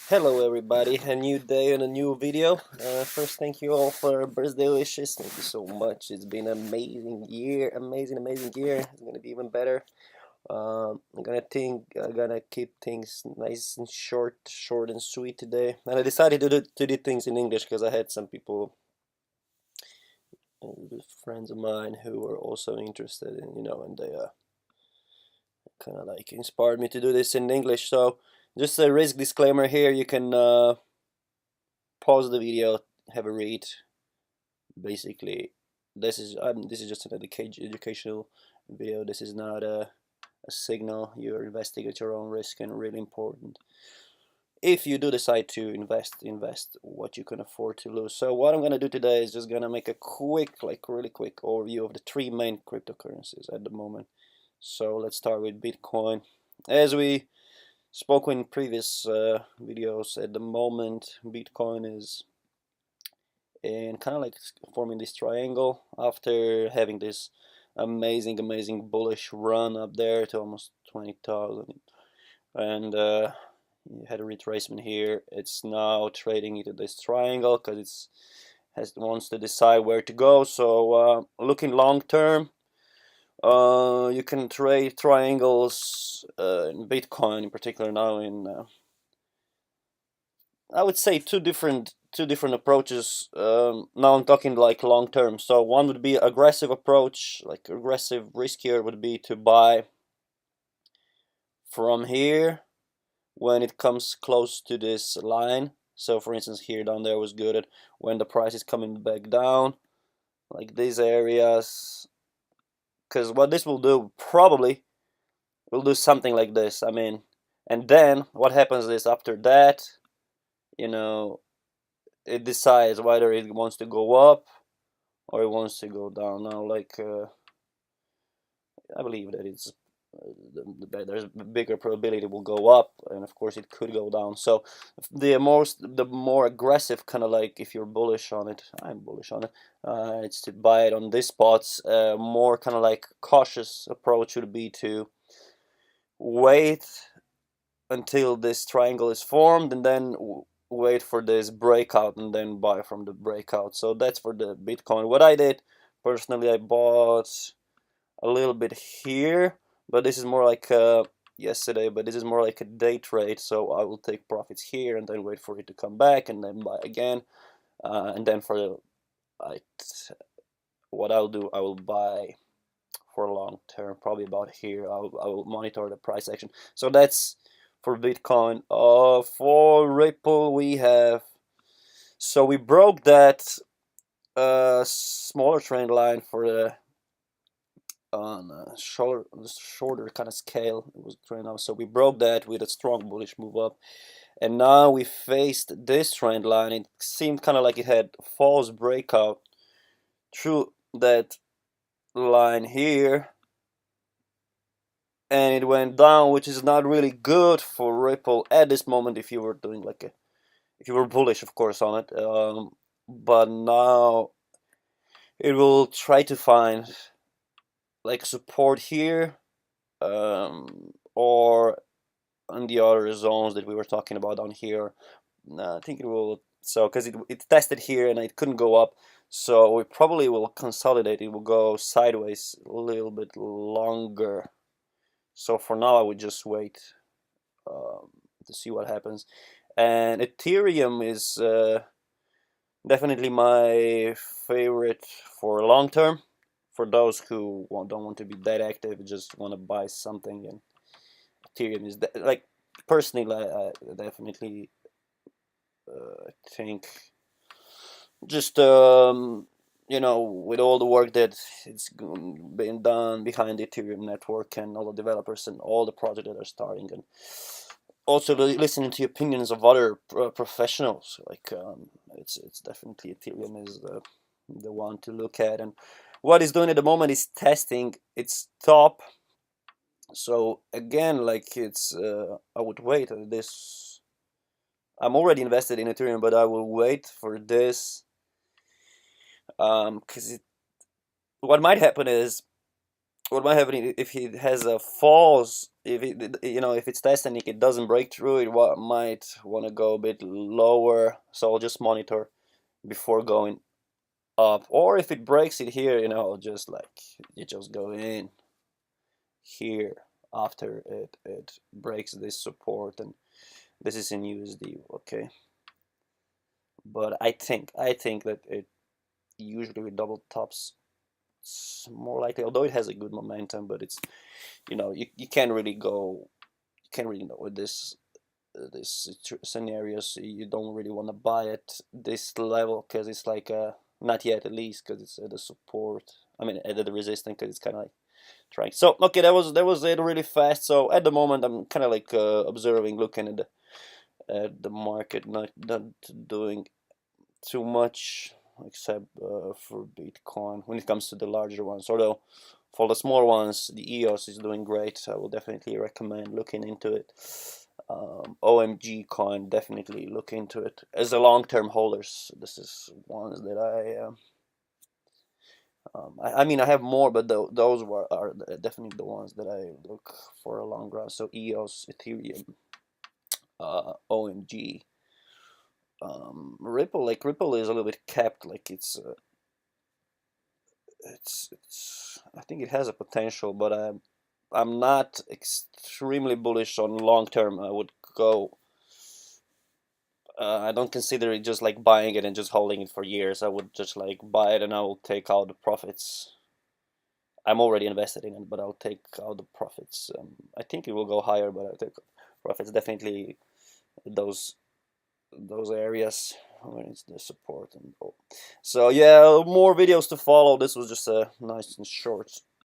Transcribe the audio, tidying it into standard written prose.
Hello everybody, a new day and a new video. First, thank you all for birthday wishes. Thank you so much. It's been an amazing year, amazing year. It's gonna be even better. I'm gonna keep things nice and short and sweet today. And I decided to do things in English because I had some people, friends of mine, who were also interested in, and they kind of like inspired me to do this in English. So just a risk disclaimer here. You can pause the video, have a read. Basically, this is just an educational video. This is not a signal. You're investing at your own risk, and really important. If you do decide to invest what you can afford to lose. So what I'm gonna do today is just gonna make a quick, really quick overview of the three main cryptocurrencies at the moment. So let's start with Bitcoin. As we spoke in previous videos, at the moment Bitcoin is and kind of like forming this triangle after having this amazing bullish run up there to almost 20,000, and you had a retracement here. It's now trading into this triangle because wants to decide where to go. So looking long term, you can trade triangles in Bitcoin in particular now in I would say two different approaches. Now I'm talking like long term. So one would be aggressive approach, like aggressive riskier would be to buy from here when it comes close to this line. So for instance, here down there was good at when the price is coming back down, like these areas. Because what this will do probably will do something like this. I mean, and then what happens is after that, you know, it decides whether it wants to go up or it wants to go down. Now, like I believe that there's a bigger probability it will go up, and of course it could go down. So the more aggressive kind of like, if you're bullish on it, I'm bullish on it. It's to buy it on these spots. More kind of like cautious approach would be to wait until this triangle is formed and then wait for this breakout and then buy from the breakout. So that's for the Bitcoin. What I did personally, I bought a little bit here, but this is more like yesterday, but this is more like a day trade. So I will take profits here and then wait for it to come back and then buy again. And then for the what I'll do, I will buy for long term, probably about here. I will monitor the price action. So that's for Bitcoin. For Ripple, we have, so we broke that smaller trend line for the on a shorter kind of scale. It was trend now, so we broke that with a strong bullish move up, and now we faced this trend line. It seemed kind of like it had false breakout through that line here, and it went down, which is not really good for Ripple at this moment if you were doing like a, if you were bullish, of course, on it. But now it will try to find like support here, or on the other zones that we were talking about down here. I think it will, so because it tested here and it couldn't go up, so we probably will consolidate. It will go sideways a little bit longer. So for now, I would just wait to see what happens. And Ethereum is definitely my favorite for long term. For those who don't want to be that active, just want to buy something, and Ethereum is like, personally, I definitely think just with all the work that it's been done behind the Ethereum network and all the developers and all the projects that are starting, and also listening to opinions of other professionals, like it's definitely Ethereum is the one to look at. And what it's doing at the moment is testing its top. So again, like it's I would wait this. I'm already invested in Ethereum, but I will wait for this, because what might happen is what might happen if it has a falls, if it, you know, if it's testing, it doesn't break through, it might want to go a bit lower. So I'll just monitor before going up. Or if it breaks it here, you know, just like you just go in here after it breaks this support, and this is in USD, okay. But I think that it usually with double tops, it's more likely, although it has a good momentum, but it's, you know, you can't really go, you can't really know with this scenarios, you don't really want to buy at this level because it's like not yet, at least, because it's at the support, I mean at the resistance, because it's kind of like trying. So okay, that was it really fast. So at the moment I'm kind of like observing, looking at the market, not doing too much except for Bitcoin when it comes to the larger ones. Although for the small ones, the EOS is doing great. I will definitely recommend looking into it. OMG coin, definitely look into it as a long-term holders. This is ones that I mean I have more, but those are definitely the ones that I look for a long run. So EOS, Ethereum, OMG. Ripple, like Ripple is a little bit capped, like it's I think it has a potential, but I'm not extremely bullish on long term. I would go. I don't consider it just like buying it and just holding it for years. I would just like buy it and I will take out the profits. I'm already invested in it, but I'll take out the profits. I think it will go higher, but I'll take profits definitely. Those those areas where it's the support and all. So yeah, more videos to follow. This was just a nice and short